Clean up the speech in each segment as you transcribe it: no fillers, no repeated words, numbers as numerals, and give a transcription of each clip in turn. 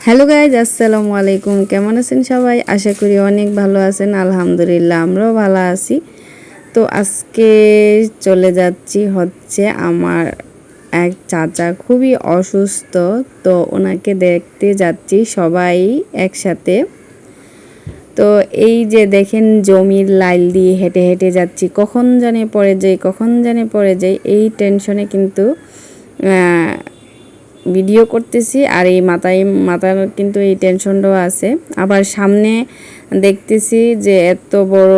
Hello guys, আসসালামু আলাইকুম। কেমন আছেন সবাই? আশা করি অনেক ভালো আছেন। আলহামদুলিল্লাহ, আমরাও ভালো আছি। তো আজকে চলে যাচ্ছি হচ্ছে আমার এক চাচা খুবই অসুস্থ। তো ওনাকে দেখতে যাচ্ছি সবাই একসাথে। তো এই যে দেখেন, জমির লাইন দিয়ে হেঁটে হেঁটে যাচ্ছি, কখন জানে পড়ে যাই এই টেনশনে কিন্তু ভিডিও করতেছি। আর এই মাথার কিন্তু এই টেনশনটাও আছে। আবার সামনে দেখতেছি যে এত বড়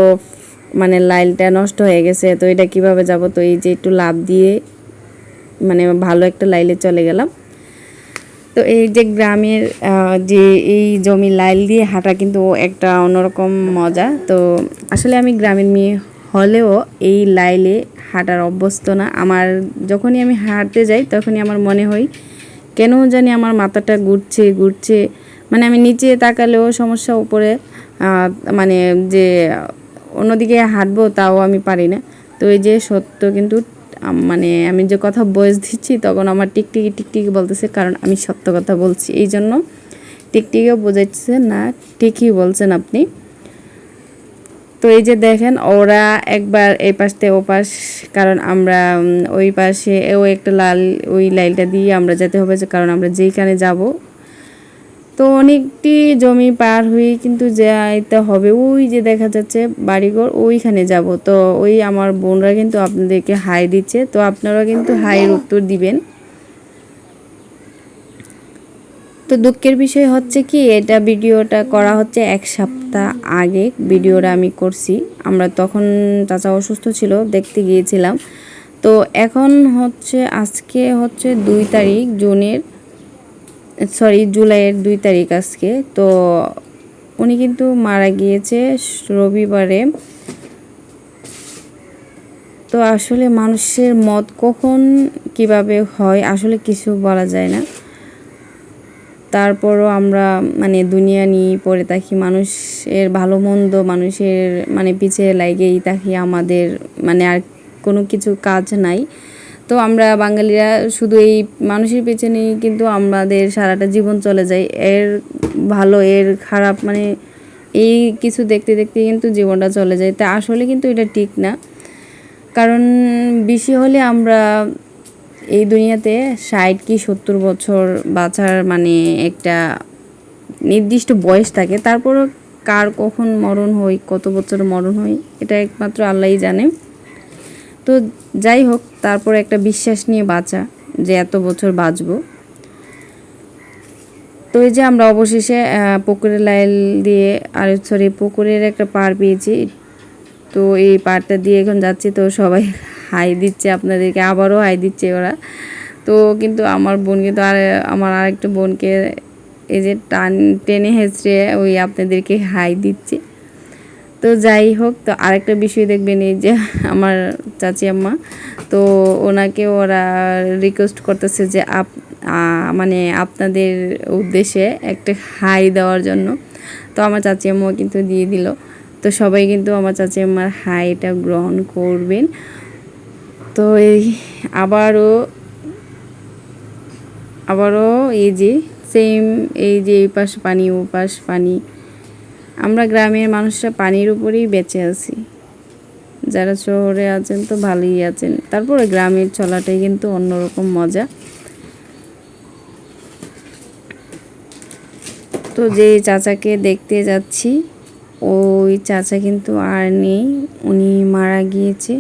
মানে লাইনটা নষ্ট হয়ে গেছে, তো এটা কিভাবে যাব। তো এই যে একটু লাভ দিয়ে মানে ভালো একটা লাইনে চলে গেলাম। তো এই যে গ্রামের যে এই জমি লাইল দিয়ে হাঁটা কিন্তু একটা অন্যরকম মজা। তো আসলে আমি গ্রামের মেয়ে হলেও এই লাইলে হাঁটার অভ্যস্ত না। আমার যখনই আমি হাঁটতে যাই তখনই আমার মনে হয় কেন জানি আমার মাথাটা ঘুরছে। মানে আমি নিচে তাকালেও সমস্যা, উপরে মানে যে অন্যদিকে হাঁটবো তাও আমি পারি না। তো এই যে সত্য কিন্তু মানে আমি যে কথা ভয়েস দিচ্ছি তখন আমার টিকটিকি বলতেছে, কারণ আমি সত্য কথা বলছি। এই জন্য টিকটিকিও বোঝাচ্ছে না ঠিকই বলছেন আপনি। তো এই যে দেখেন, ওরা একবার এই পাশ থেকে ও পাশ, কারণ আমরা ওই পাশে একটা ওই লাইনটা দিয়ে আমরা যেতে হবে, যে কারণ আমরা যেইখানে যাব। তো অনেকটি জমি পার হয়ে কিন্তু যাইতে হবে। ওই যে দেখা যাচ্ছে বাড়িঘর, ওইখানে যাব। তো ওই আমার বোনরা কিন্তু আপনাদেরকে হাই দিচ্ছে, তো আপনারা কিন্তু হাইয়ের উত্তর দিবেন। তো দুঃখের বিষয় হচ্ছে কি, এটা ভিডিওটা করা হচ্ছে 1 সপ্তাহ আগে ভিডিওটা আমি করছি। আমরা তখন চাচা অসুস্থ ছিল, দেখতে গিয়েছিলাম। তো এখন হচ্ছে আজকে হচ্ছে 2 তারিখ জুলাইয়ের 2 তারিখ আজকে। তো উনি কিন্তু মারা গিয়েছে রবিবারে। তো আসলে মানুষের মত কখন কিভাবে হয় আসলে কিছু বলা যায় না। তারপরও আমরা মানে দুনিয়া নিয়ে পড়ে থাকি, মানুষের ভালো মন্দ মানুষের মানে পিছিয়ে লাগেই থাকি, আমাদের মানে আর কোনো কিছু কাজ নাই। তো আমরা বাঙালিরা শুধু এই মানুষের পেছনেই কিন্তু আমাদের সারাটা জীবন চলে যায়। এর ভালো এর খারাপ মানে এই কিছু দেখতে দেখতে কিন্তু জীবনটা চলে যায়। তা আসলে কিন্তু এটা ঠিক না, কারণ বেশি হলে আমরা এই দুনিয়াতে 60 কি 70 বছর বাঁচার মানে একটা নির্দিষ্ট বয়স থাকে। তারপরও কার কখন মরণ হয়, কত বছর মরণ হয়, এটা একমাত্র আল্লাহই জানে। তো যাই হোক, তারপর একটা বিশ্বাস নিয়ে বাঁচা, যে এত বছর বাঁচবো। তো এই যে আমরা অবশেষে পুকুরের লাইল দিয়ে পুকুরের একটা পাড় পেয়েছি। তো এই পাড়টা দিয়ে এখন যাচ্ছি। তো সবাই হাই দিচ্ছে, আপনাদেরকে আবারও হাই দিচ্ছে ওরা। তো কিন্তু আমার বোন কিন্তু আমার আরেকটা বোনকে এই যে টেনে হেঁচড়ে ওই আপনাদেরকে হাই দিচ্ছে। তো যাই হোক, তো আরেকটা বিষয় দেখবেন, এই যে আমার চাচি আম্মা, তো ওনাকে ওরা রিকোয়েস্ট করতেছে যে মানে আপনাদের উদ্দেশ্যে একটা হাই দেওয়ার জন্য। তো আমার চাচি আম্মা কিন্তু দিয়ে দিল। তো সবাই কিন্তু আমার চাচি আম্মার হাইটা গ্রহণ করবেন। তো এই আবারও এই যে সেম, এই যে এই পাশ পানি ও পাশ পানি, আমরা গ্রামের মানুষরা পানির উপরেই বেঁচে আছি। যারা শহরে আছেন তো ভালোই আছেন, তারপরে গ্রামের চলাটাই কিন্তু অন্যরকম মজা। তো যে চাচাকে দেখতে যাচ্ছি, ওই চাচা কিন্তু আর নেই, উনি মারা গিয়েছে।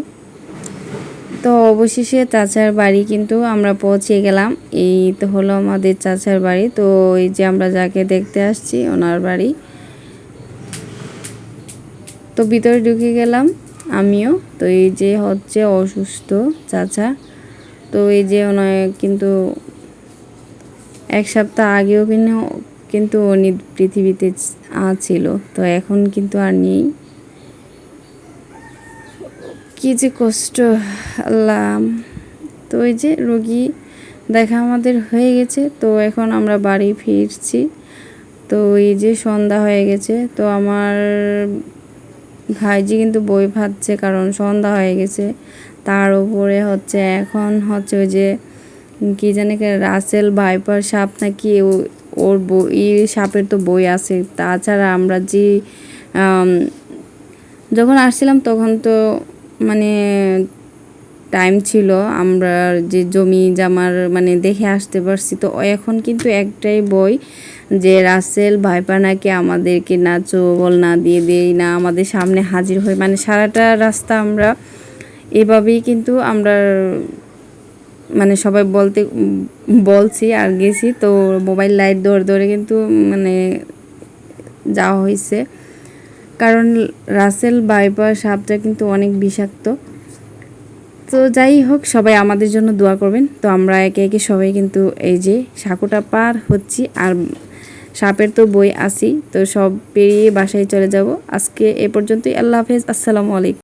তো অবশেষে চাচার বাড়ি কিন্তু আমরা পৌঁছে গেলাম। এই তো হলো আমাদের চাচার বাড়ি। তো এই যে আমরা যাকে দেখতে আসছি ওনার বাড়ি। তো ভিতরে ঢুকে গেলাম আমিও। তো এই যে হচ্ছে অসুস্থ চাচা। তো এই যে ওনার কিন্তু 1 সপ্তাহ আগেও কিন্তু উনি পৃথিবীতে ছিল, তো এখন কিন্তু আর নেই। কি যে কষ্ট আল্লাহ। তো এই যে রোগী দেখা আমাদের হয়ে গেছে। তো এখন আমরা বাড়ি ফিরছি। তো এই যে সন্ধ্যা হয়ে গেছে। তো আমার ভাইজি কিন্তু বই ভাজছে, কারণ সন্ধ্যা হয়ে গেছে। তার উপরে হচ্ছে এখন হচ্ছে ওই যে কি জানি রাসেল ভাইপার সাপ নাকি ওর বই সাপের তো বই আছে। তাছাড়া আমরা যে যখন আসছিলাম তখন তো মানে টাইম ছিল, আমরা যে জমি জামার মানে দেখে আসতে পারছি। তো এখন কিন্তু একটাই বই যে রাসেল ভাইপা নাকি আমাদেরকে না চোবল না দিয়ে দেই না আমাদের সামনে হাজির হয়, মানে সারাটা রাস্তা আমরা এভাবেই কিন্তু আমরা মানে সবাই বলছি আর গেছি। তো মোবাইল লাইট ধরে ধরে কিন্তু মানে যাওয়া হয়েছে, কারণ রাসেল ভাইপার সাপটা কিন্তু অনেক বিষাক্ত। তো যাই হোক, সবাই আমাদের জন্য দোয়া করবেন। তো আমরা একে একে সবাই কিন্তু এই যে সাঁকোটা পার হচ্ছি, আর সাপের তো বই আসি, তো সব পেরিয়ে বাসায় চলে যাব। আজকে এ পর্যন্তই। আল্লাহ হাফেজ, আসসালামু আলাইকুম।